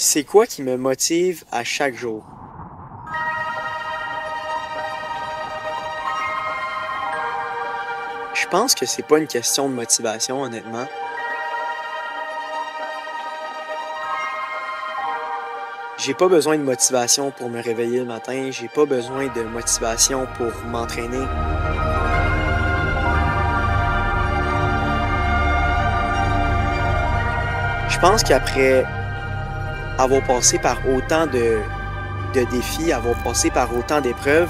C'est quoi qui me motive à chaque jour? Je pense que c'est pas une question de motivation, honnêtement. J'ai pas besoin de motivation pour me réveiller le matin, j'ai pas besoin de motivation pour m'entraîner. Je pense qu'après avoir passé par autant de défis, avoir passé par autant d'épreuves,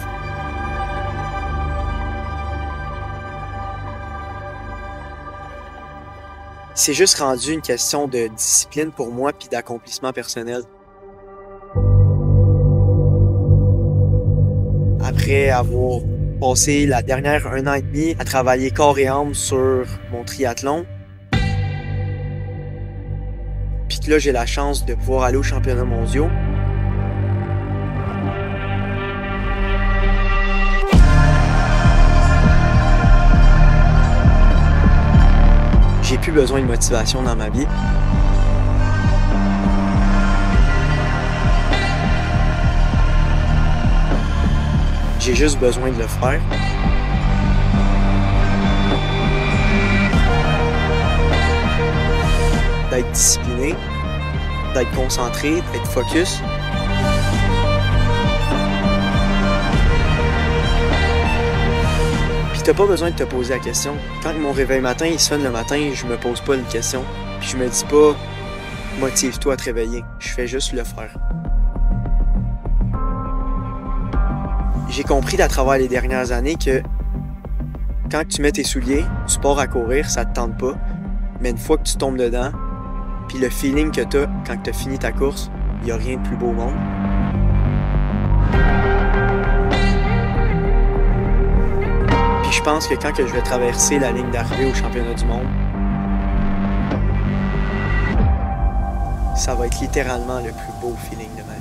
c'est juste rendu une question de discipline pour moi puis d'accomplissement personnel. Après avoir passé la dernière 1 an et demi à travailler corps et âme sur mon triathlon, puis que là j'ai la chance de pouvoir aller aux championnats mondiaux, j'ai plus besoin de motivation dans ma vie. J'ai juste besoin de le faire. D'être discipliné, d'être concentré, d'être focus. Puis t'as pas besoin de te poser la question. Quand mon réveil matin il sonne le matin, je me pose pas une question. Puis je me dis pas motive-toi à te réveiller. Je fais juste le faire. J'ai compris à travers les dernières années que quand tu mets tes souliers, tu pars à courir, ça te tente pas. Mais une fois que tu tombes dedans, puis le feeling que tu as quand tu as fini ta course, il n'y a rien de plus beau au monde. Puis je pense que quand je vais traverser la ligne d'arrivée au championnat du monde, ça va être littéralement le plus beau feeling de ma vie.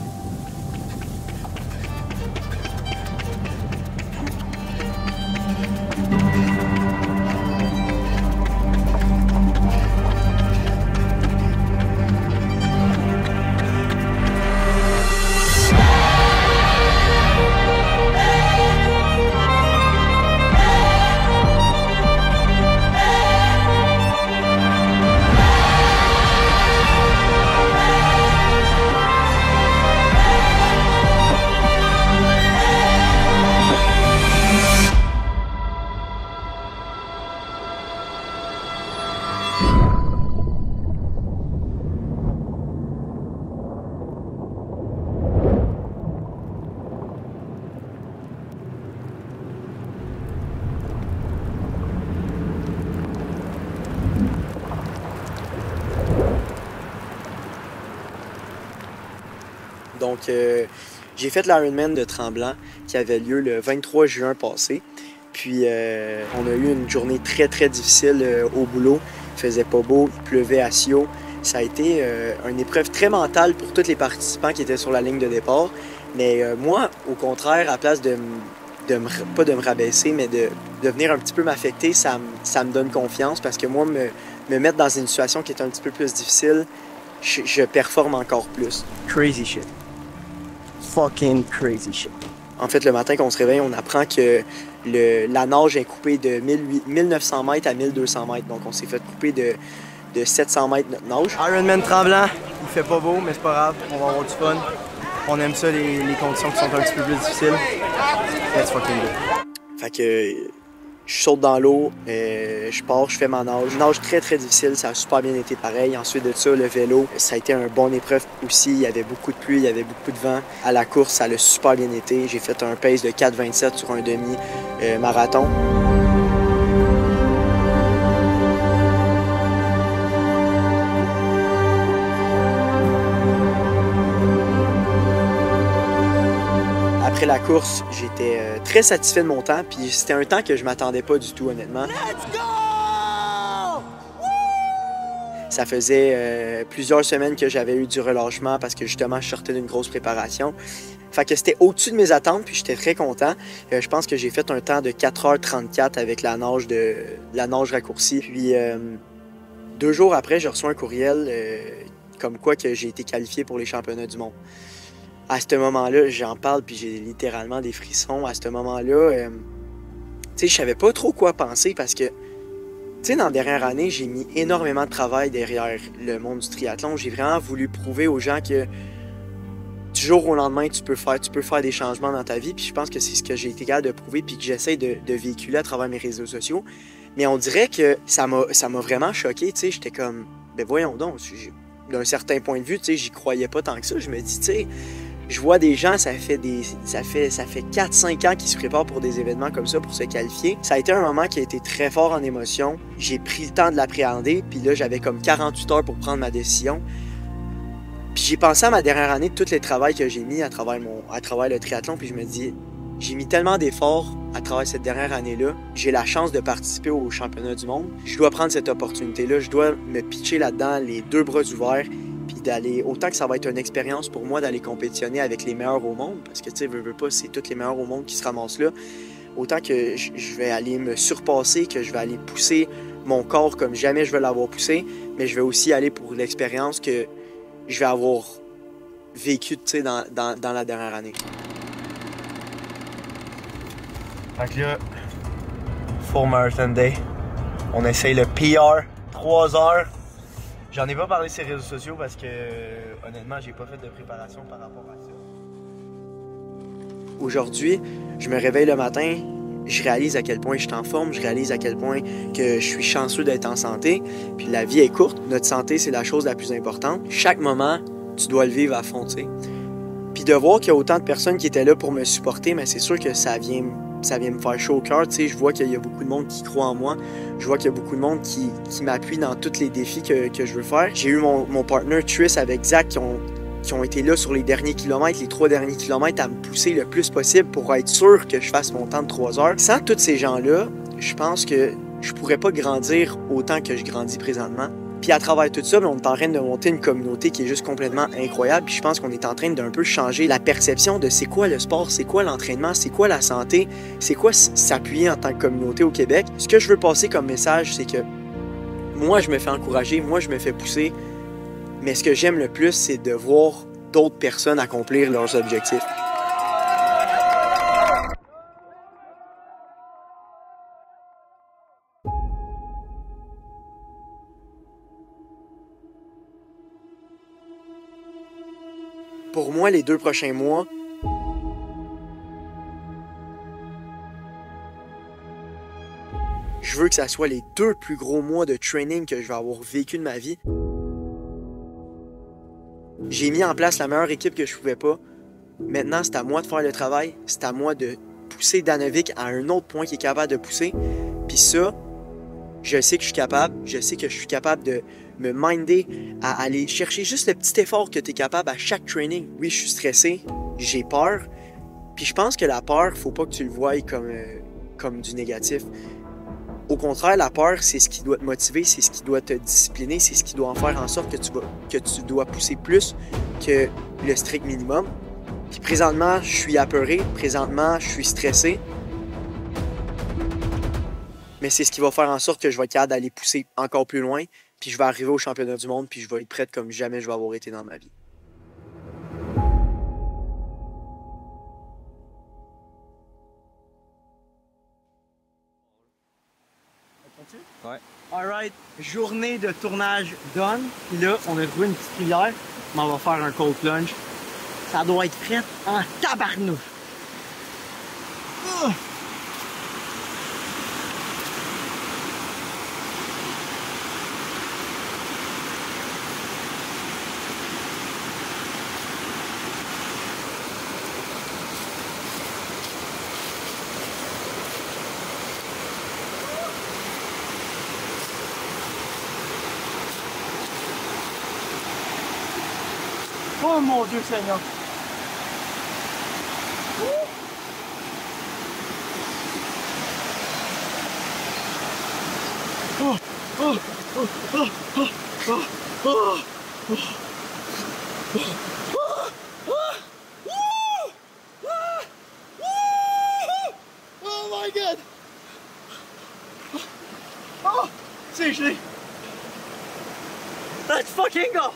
Donc, j'ai fait l'Ironman de Tremblant qui avait lieu le 23 juin passé. Puis, on a eu une journée très, très difficile au boulot. Il faisait pas beau, il pleuvait à Sio. Ça a été une épreuve très mentale pour tous les participants qui étaient sur la ligne de départ. Mais moi, au contraire, à la place pas de me rabaisser, mais de venir un petit peu m'affecter, ça me donne confiance parce que moi, me mettre dans une situation qui est un petit peu plus difficile, je performe encore plus. Crazy shit. Fucking crazy shit. En fait, le matin qu'on se réveille, on apprend que la nage est coupée de 1900 mètres à 1200 mètres. Donc, on s'est fait couper de 700 mètres notre nage. Ironman Tremblant, il fait pas beau, mais c'est pas grave, on va avoir du fun. On aime ça, les conditions qui sont un petit peu plus difficiles. Let's fucking go. Fait que je saute dans l'eau, je pars, je fais ma nage. Une nage très très difficile, ça a super bien été pareil. Ensuite de ça, le vélo, ça a été une bonne épreuve aussi. Il y avait beaucoup de pluie, il y avait beaucoup de vent. À la course, ça a super bien été. J'ai fait un pace de 4,27 sur un demi-marathon. Après la course, j'étais très satisfait de mon temps, puis c'était un temps que je m'attendais pas du tout, honnêtement. Let's go! Ça faisait plusieurs semaines que j'avais eu du relâchement parce que justement, je sortais d'une grosse préparation. Fait que c'était au-dessus de mes attentes, puis j'étais très content. Je pense que j'ai fait un temps de 4h34 avec la nage raccourcie. Puis 2 jours après, je reçois un courriel comme quoi que j'ai été qualifié pour les championnats du monde. À ce moment-là, j'en parle puis j'ai littéralement des frissons. À ce moment-là, je savais pas trop quoi penser parce que, dans la dernière année, j'ai mis énormément de travail derrière le monde du triathlon. J'ai vraiment voulu prouver aux gens que du jour au lendemain, tu peux faire des changements dans ta vie. Puis je pense que c'est ce que j'ai été capable de prouver puis que j'essaie de véhiculer à travers mes réseaux sociaux. Mais on dirait que ça m'a vraiment choqué. J'étais comme, ben voyons donc, d'un certain point de vue, j'y croyais pas tant que ça. Je me dis, je vois des gens, ça fait 4-5 ans qu'ils se préparent pour des événements comme ça, pour se qualifier. Ça a été un moment qui a été très fort en émotion. J'ai pris le temps de l'appréhender, puis là, j'avais comme 48 heures pour prendre ma décision. Puis j'ai pensé à ma dernière année, de tout le travail que j'ai mis à travers le triathlon, puis je me dis, j'ai mis tellement d'efforts à travers cette dernière année-là. J'ai la chance de participer au championnat du monde. Je dois prendre cette opportunité-là. Je dois me pitcher là-dedans, les deux bras ouverts, puis d'aller, autant que ça va être une expérience pour moi d'aller compétitionner avec les meilleurs au monde, parce que veux pas, c'est tous les meilleurs au monde qui se ramassent là, autant que je vais aller me surpasser, que je vais aller pousser mon corps comme jamais je vais l'avoir poussé, mais je vais aussi aller pour l'expérience que je vais avoir vécue dans la dernière année. Donc là, Full Marathon Day, on essaye le PR, 3 heures. J'en ai pas parlé sur les réseaux sociaux parce que, honnêtement, j'ai pas fait de préparation par rapport à ça. Aujourd'hui, je me réveille le matin, je réalise à quel point je suis en forme, je réalise à quel point que je suis chanceux d'être en santé. Puis la vie est courte, notre santé, c'est la chose la plus importante. Chaque moment, tu dois le vivre à fond, Puis de voir qu'il y a autant de personnes qui étaient là pour me supporter, mais c'est sûr que ça vient me faire chaud au cœur. Je vois qu'il y a beaucoup de monde qui croit en moi. Je vois qu'il y a beaucoup de monde qui m'appuie dans tous les défis que je veux faire. J'ai eu mon partner Tris avec Zach qui ont été là sur les derniers kilomètres, les 3 derniers kilomètres, à me pousser le plus possible pour être sûr que je fasse mon temps de 3 heures. Sans tous ces gens-là, je pense que je pourrais pas grandir autant que je grandis présentement. Puis à travers tout ça, on est en train de monter une communauté qui est juste complètement incroyable. Puis je pense qu'on est en train d'un peu changer la perception de c'est quoi le sport, c'est quoi l'entraînement, c'est quoi la santé, c'est quoi s'appuyer en tant que communauté au Québec. Ce que je veux passer comme message, c'est que moi, je me fais encourager, moi, je me fais pousser. Mais ce que j'aime le plus, c'est de voir d'autres personnes accomplir leurs objectifs. Pour moi, les 2 prochains mois, je veux que ça soit les 2 plus gros mois de training que je vais avoir vécu de ma vie. J'ai mis en place la meilleure équipe que je pouvais pas. Maintenant, c'est à moi de faire le travail. C'est à moi de pousser Danovic à un autre point qu'il est capable de pousser. Puis ça, je sais que je suis capable. Je sais que je suis capable de me minder à aller chercher juste le petit effort que tu es capable à chaque training. Oui, je suis stressé, j'ai peur. Puis je pense que la peur, faut pas que tu le voies comme du négatif. Au contraire, la peur, c'est ce qui doit te motiver, c'est ce qui doit te discipliner, c'est ce qui doit en faire en sorte que tu dois pousser plus que le strict minimum. Puis présentement, je suis apeuré, présentement, je suis stressé. Mais c'est ce qui va faire en sorte que je vais être capable d'aller pousser encore plus loin, puis je vais arriver au championnat du monde, puis je vais être prête comme jamais je vais avoir été dans ma vie. Ouais. Alright, journée de tournage done. Puis là, on a trouvé une petite rivière, mais on va faire un cold plunge. Ça doit être prêt en tabarnouche. Oh mon Dieu Seigneur! Oh, oh, oh, oh, oh, oh, oh, oh my God! Oh, c'est gelé! Let's fucking go!